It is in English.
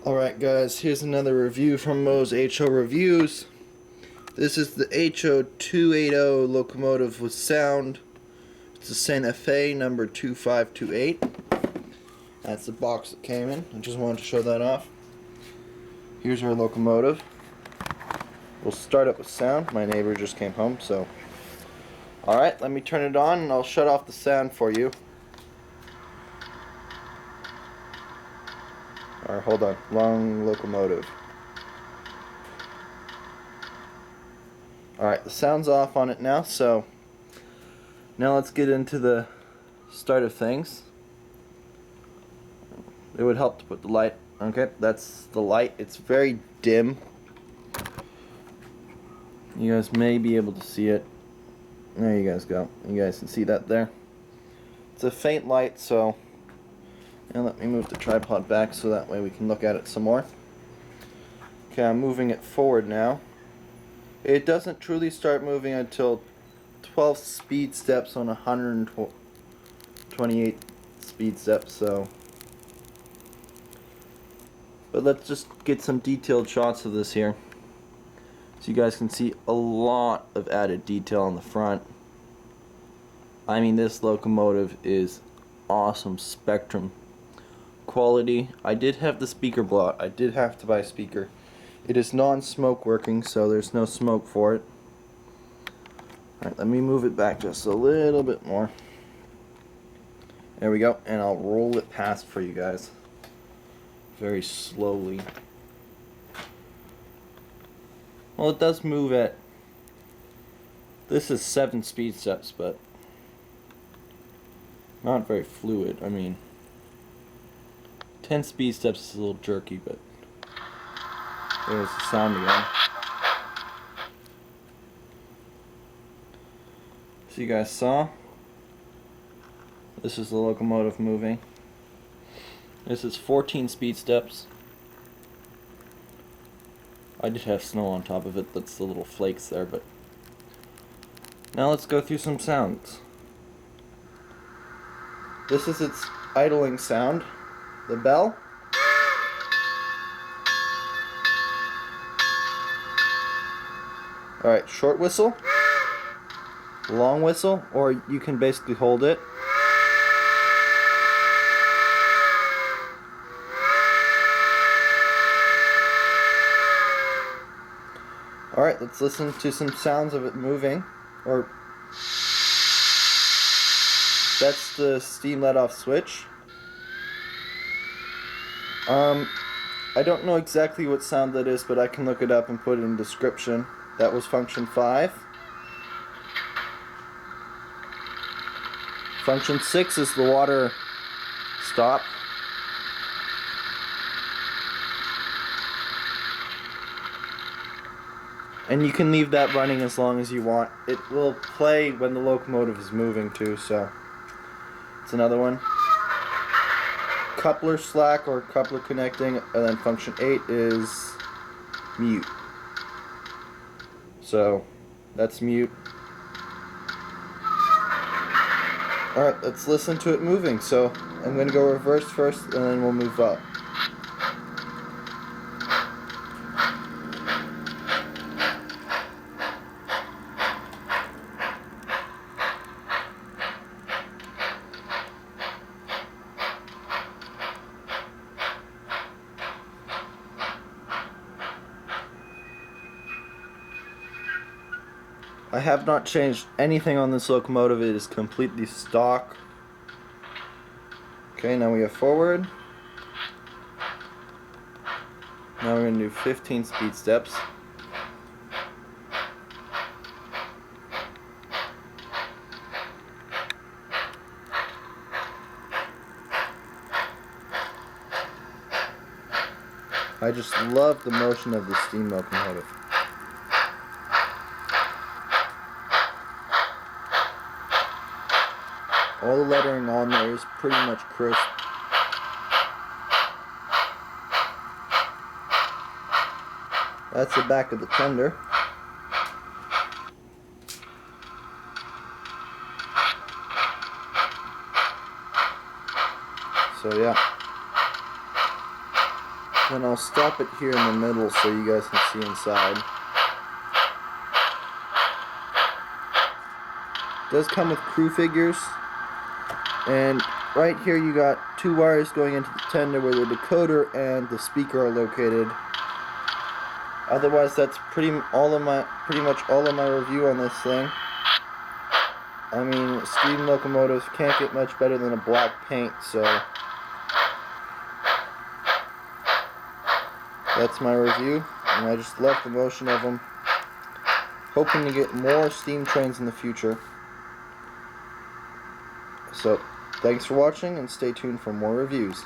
Alright guys, here's another review from MosHOreviews. This is the HO280 locomotive with sound. It's a Santa Fe number 2528. That's the box it came in. I just wanted to show that off. Here's our locomotive. We'll start it with sound. My neighbor just came home, so. Alright, let me turn it on and I'll shut off the sound for you. Alright, hold on. Long locomotive. Alright, the sound's off on it now, so now let's get into the start of things. It would help to put the light. Okay, that's the light. It's very dim. You guys may be able to see it. There you guys go. You guys can see that there. It's a faint light, so now let me move the tripod back so that way we can look at it some more. Okay, I'm moving it forward now. It doesn't truly start moving until 12 speed steps on 128 speed steps, so. But let's just get some detailed shots of this here. So you guys can see a lot of added detail on the front. I mean, this locomotive is awesome Spectrum quality. I did have the speaker blowout. I did have to buy a speaker. It is non-smoke working, so there's no smoke for it. Alright, let me move it back just a little bit more. There we go, and I'll roll it past for you guys very slowly. Well, it does move at, this is 7 speed steps, but not very fluid. I mean, 10 speed steps is a little jerky, but there's the sound again. So you guys saw, this is the locomotive moving. This is 14 speed steps. I did have snow on top of it, that's the little flakes there, but now let's go through some sounds. This is its idling sound. The bell. Alright, short whistle, long whistle, or you can basically hold it. Alright, let's listen to some sounds of it moving. Or that's the steam let-off switch. I don't know exactly what sound that is, but I can look it up and put it in the description. That was function 5. Function 6 is the water stop. And you can leave that running as long as you want. It will play when the locomotive is moving too, so it's another one. Coupler slack or coupler connecting, and then function 8 is mute. So that's mute. Alright, let's listen to it moving. So I'm going to go reverse first and then we'll move up. I have not changed anything on this locomotive. It is completely stock. Okay, now we go forward. Now we're going to do 15 speed steps. I just love the motion of the steam locomotive. All the lettering on there is pretty much crisp. That's the back of the tender. So yeah. And I'll stop it here in the middle so you guys can see inside. It does come with crew figures. And right here you got 2 wires going into the tender where the decoder and the speaker are located. Otherwise, that's pretty much all of my review on this thing. I mean, steam locomotives can't get much better than a black paint, so that's my review, and I just love the motion of them. Hoping to get more steam trains in the future. So, thanks for watching, and stay tuned for more reviews.